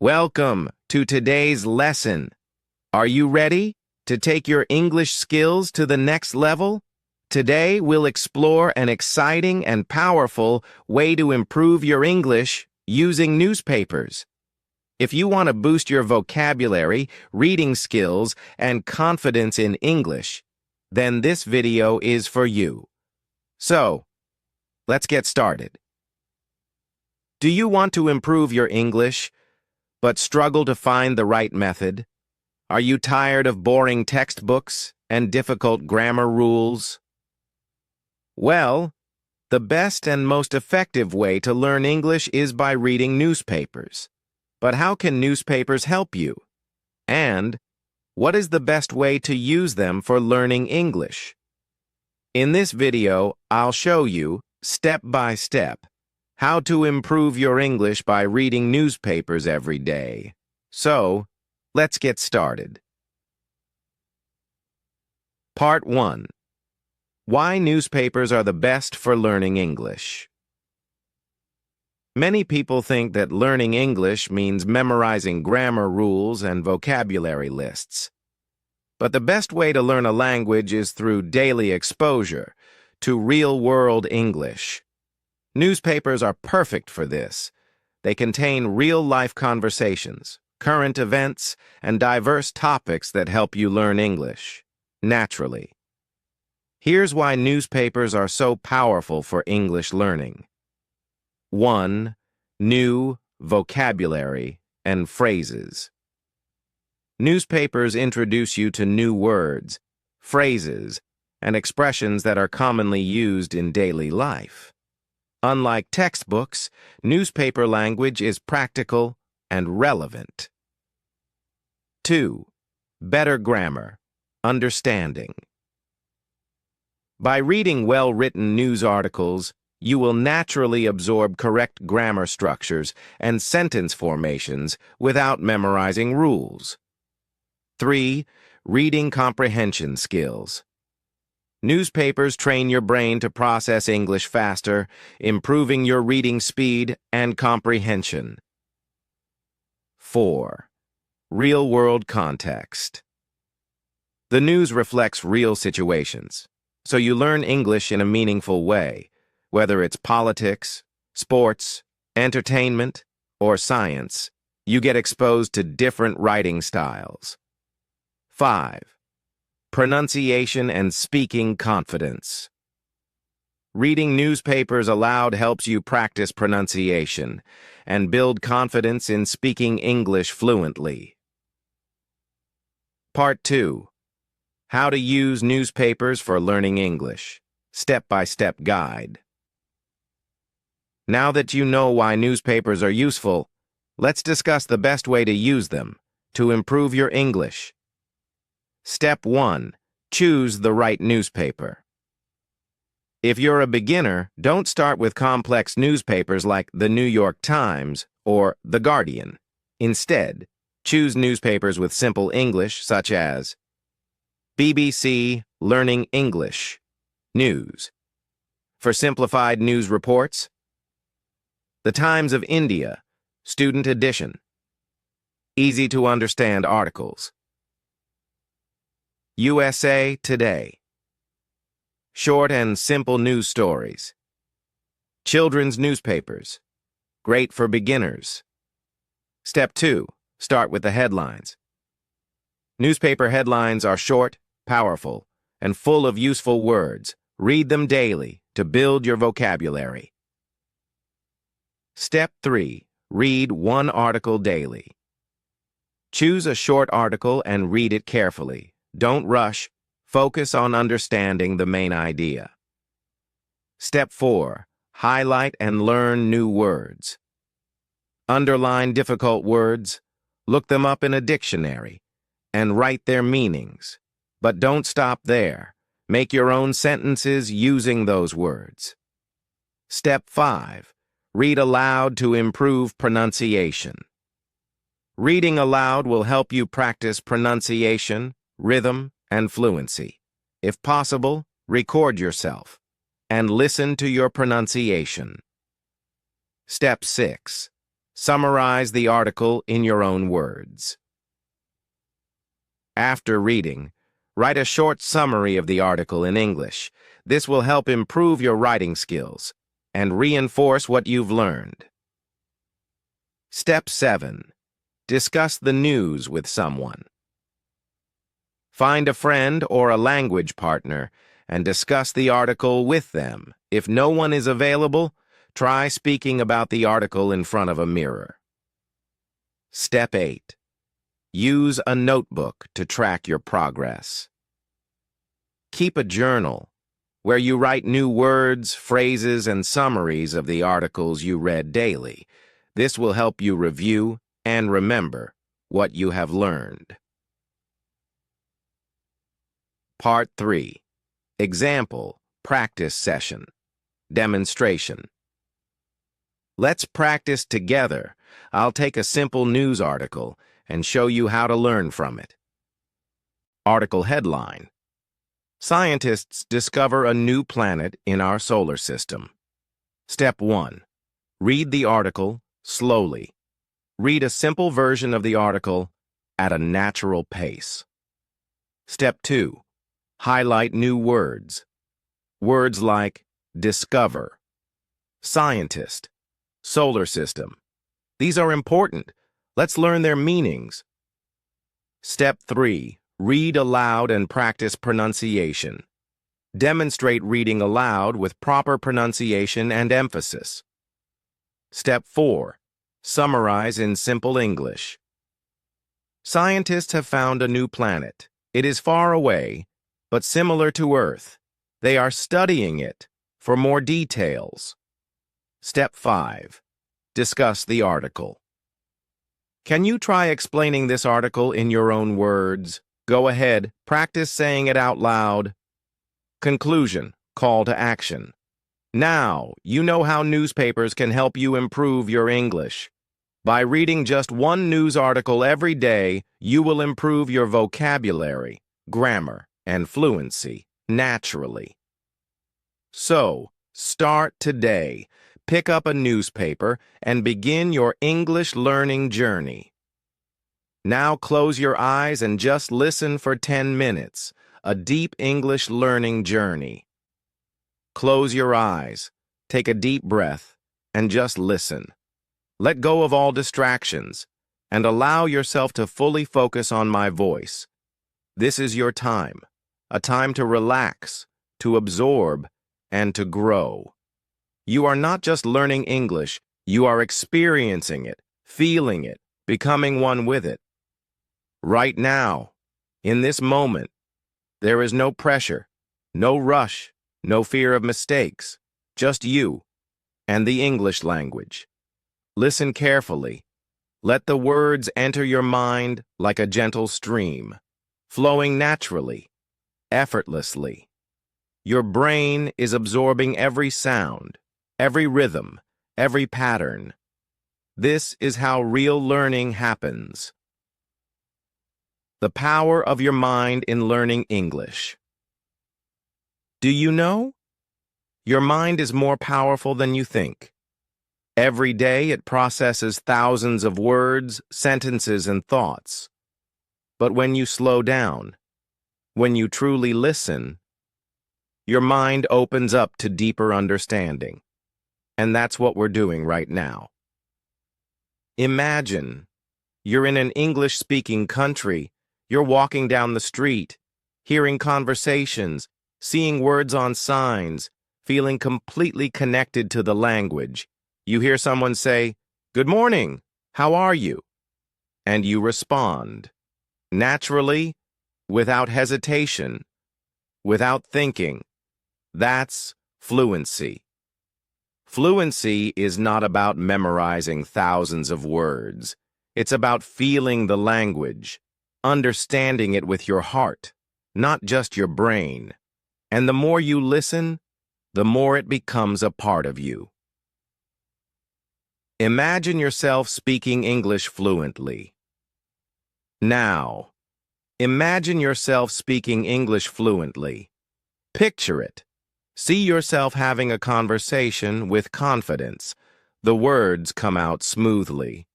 Welcome to today's lesson. Are you ready to take your English skills to the next level? Today, we'll explore an exciting and powerful way to improve your English using newspapers. If you want to boost your vocabulary, reading skills, and confidence in English, then this video is for you. So, let's get started. Do you want to improve your English, but struggle to find the right method? Are you tired of boring textbooks and difficult grammar rules? Well, the best and most effective way to learn English is by reading newspapers. But how can newspapers help you? And what is the best way to use them for learning English? In this video, I'll show you, step by step, how to improve your English by reading newspapers every day. So, let's get started. Part 1. Why newspapers are the best for learning English. Many people think that learning English means memorizing grammar rules and vocabulary lists. But the best way to learn a language is through daily exposure to real-world English. Newspapers are perfect for this. They contain real-life conversations, current events, and diverse topics that help you learn English naturally. Here's why newspapers are so powerful for English learning. 1. New vocabulary and phrases. Newspapers introduce you to new words, phrases, and expressions that are commonly used in daily life. Unlike textbooks, newspaper language is practical and relevant. 2. Better grammar, understanding. By reading well-written news articles, you will naturally absorb correct grammar structures and sentence formations without memorizing rules. 3. Reading comprehension skills. Newspapers train your brain to process English faster, improving your reading speed and comprehension. 4. Real-world context. The news reflects real situations, so you learn English in a meaningful way, whether it's politics, sports, entertainment, or science. You get exposed to different writing styles. 5. Pronunciation and speaking confidence. Reading newspapers aloud helps you practice pronunciation and build confidence in speaking English fluently. Part 2. How to use newspapers for learning English. Step-by-step guide. Now that you know why newspapers are useful, let's discuss the best way to use them to improve your English. Step 1. Choose the right newspaper. If you're a beginner, don't start with complex newspapers like the New York Times or The Guardian. Instead, choose newspapers with simple English such as BBC Learning English News. For simplified news reports, The Times of India Student Edition. Easy-to-understand articles. USA Today. Short and simple news stories. Children's newspapers. Great for beginners. Step 2. Start with the headlines. Newspaper headlines are short, powerful, and full of useful words. Read them daily to build your vocabulary. Step 3. Read one article daily. Choose a short article and read it carefully. Don't rush. Focus on understanding the main idea. Step 4. Highlight and learn new words. Underline difficult words, look them up in a dictionary, and write their meanings. But don't stop there. Make your own sentences using those words. Step 5. Read aloud to improve pronunciation. Reading aloud will help you practice pronunciation, rhythm, and fluency. If possible, record yourself and listen to your pronunciation. Step 6. Summarize the article in your own words. After reading, write a short summary of the article in English. This will help improve your writing skills and reinforce what you've learned. Step 7. Discuss the news with someone. Find a friend or a language partner and discuss the article with them. If no one is available, try speaking about the article in front of a mirror. Step 8. Use a notebook to track your progress. Keep a journal where you write new words, phrases, and summaries of the articles you read daily. This will help you review and remember what you have learned. Part 3. Example, practice session, demonstration. Let's practice together. I'll take a simple news article and show you how to learn from it. Article headline: Scientists discover a new planet in our solar system. Step 1. Read the article slowly. Read a simple version of the article at a natural pace. Step 2. Highlight new words. Words like discover, scientist, solar system. These are important. Let's learn their meanings. Step 3. Read aloud and practice pronunciation. Demonstrate reading aloud with proper pronunciation and emphasis. Step 4. Summarize in simple English. Scientists have found a new planet. It is far away, but similar to Earth. They are studying it for more details. Step 5. Discuss the article. Can you try explaining this article in your own words? Go ahead, practice saying it out loud. Conclusion, call to action. Now, you know how newspapers can help you improve your English. By reading just one news article every day, you will improve your vocabulary, grammar, and fluency naturally. So, start today. Pick up a newspaper and begin your English learning journey. Now close your eyes and just listen for 10 minutes. A deep English learning journey. Close your eyes, take a deep breath, and just listen. Let go of all distractions and allow yourself to fully focus on my voice. This is your time, a time to relax, to absorb, and to grow. You are not just learning English, you are experiencing it, feeling it, becoming one with it. Right now, in this moment, there is no pressure, no rush, no fear of mistakes, just you and the English language. Listen carefully. Let the words enter your mind like a gentle stream, flowing naturally, effortlessly. Your brain is absorbing every sound, every rhythm, every pattern. This is how real learning happens. The power of your mind in learning English. Do you know? Your mind is more powerful than you think. Every day it processes thousands of words, sentences, and thoughts. But when you slow down, when you truly listen, your mind opens up to deeper understanding. And that's what we're doing right now. Imagine you're in an English-speaking country. You're walking down the street, hearing conversations, seeing words on signs, feeling completely connected to the language. You hear someone say, "Good morning, how are you?" And you respond, naturally, without hesitation, without thinking. That's fluency. Fluency is not about memorizing thousands of words. It's about feeling the language, understanding it with your heart, not just your brain. And the more you listen, the more it becomes a part of you. Imagine yourself speaking English fluently. Now, imagine yourself speaking English fluently. Picture it. See yourself having a conversation with confidence, The words come out smoothly,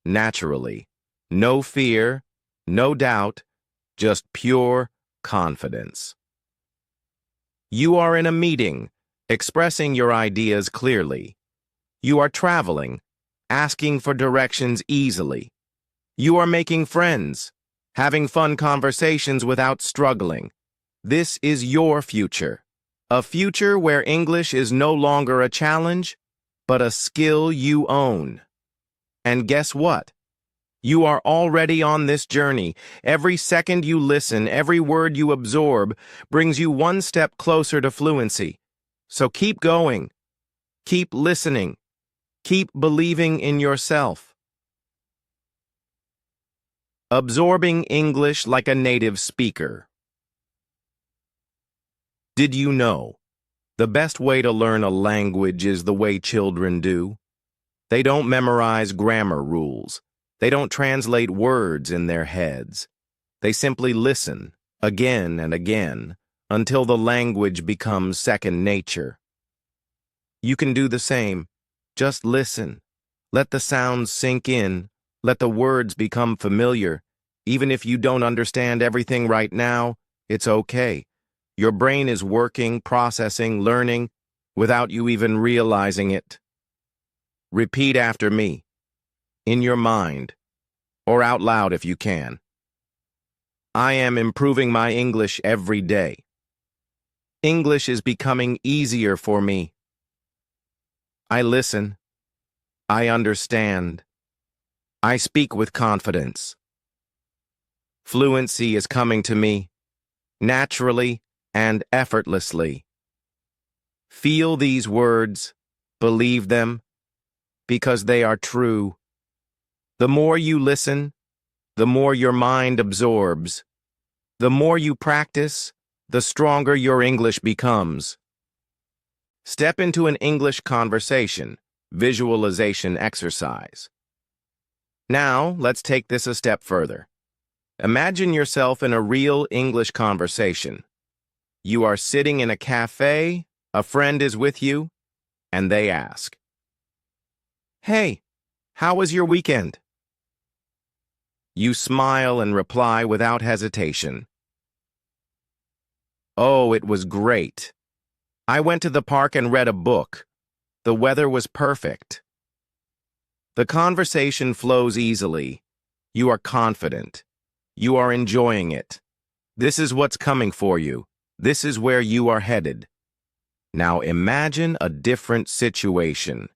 naturally. No fear, no doubt, just pure confidence. You are in a meeting, expressing your ideas clearly. You are traveling, asking for directions easily. You are making friends, having fun conversations without struggling. This is your future. A future where English is no longer a challenge, but a skill you own. And guess what? You are already on this journey. Every second you listen, every word you absorb, brings you one step closer to fluency. So keep going. Keep listening. Keep believing in yourself. Absorbing English like a native speaker. Did you know? The best way to learn a language is the way children do. They don't memorize grammar rules. They don't translate words in their heads. They simply listen, again and again, until the language becomes second nature. You can do the same. Just listen. Let the sounds sink in. Let the words become familiar. Even if you don't understand everything right now, it's okay. Your brain is working, processing, learning, without you even realizing it. Repeat after me, in your mind, or out loud if you can. I am improving my English every day. English is becoming easier for me. I listen. I understand. I speak with confidence. Fluency is coming to me, naturally and effortlessly. Feel these words, believe them, because they are true. The more you listen, the more your mind absorbs. The more you practice, the stronger your English becomes. Step into an English conversation, visualization exercise. Now, let's take this a step further. Imagine yourself in a real English conversation. You are sitting in a cafe, a friend is with you, and they ask, "Hey, how was your weekend?" You smile and reply without hesitation. "Oh, it was great. I went to the park and read a book. The weather was perfect." The conversation flows easily. You are confident. You are enjoying it. This is what's coming for you. This is where you are headed. Now imagine a different situation.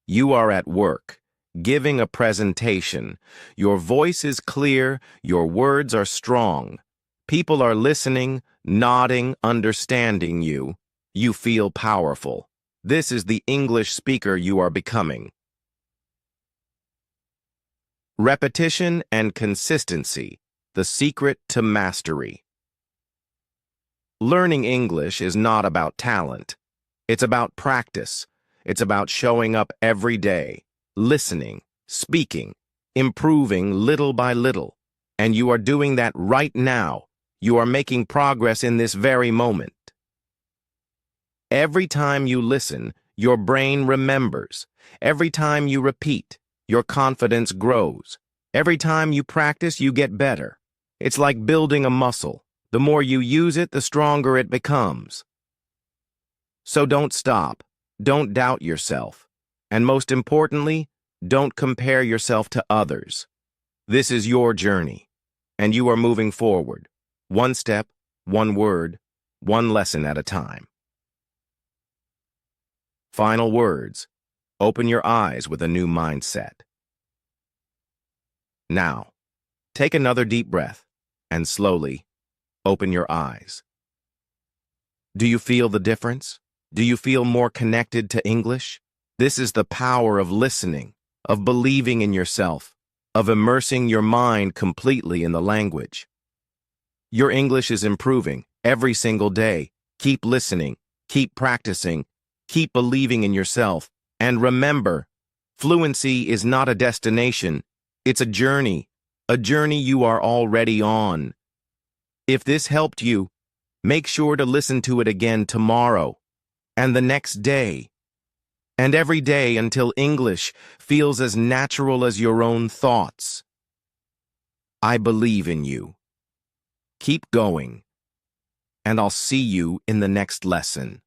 You are at work, giving a presentation. Your voice is clear, your words are strong. People are listening, nodding, understanding you. You feel powerful. This is the English speaker you are becoming. Repetition and consistency, the secret to mastery. Learning English is not about talent. It's about practice. It's about showing up every day, listening, speaking, improving little by little. And you are doing that right now. You are making progress in this very moment. Every time you listen, your brain remembers. Every time you repeat, your confidence grows. Every time you practice, you get better. It's like building a muscle. The more you use it, the stronger it becomes. So don't stop. Don't doubt yourself. And most importantly, don't compare yourself to others. This is your journey, and you are moving forward, one step, one word, one lesson at a time. Final words. Open your eyes with a new mindset. Now, take another deep breath and slowly open your eyes. Do you feel the difference? Do you feel more connected to English? This is the power of listening, of believing in yourself, of immersing your mind completely in the language. Your English is improving every single day. Keep listening, keep practicing, keep believing in yourself. And remember, fluency is not a destination. It's a journey you are already on. If this helped you, make sure to listen to it again tomorrow and the next day. and every day until English feels as natural as your own thoughts. I believe in you. Keep going, and I'll see you in the next lesson.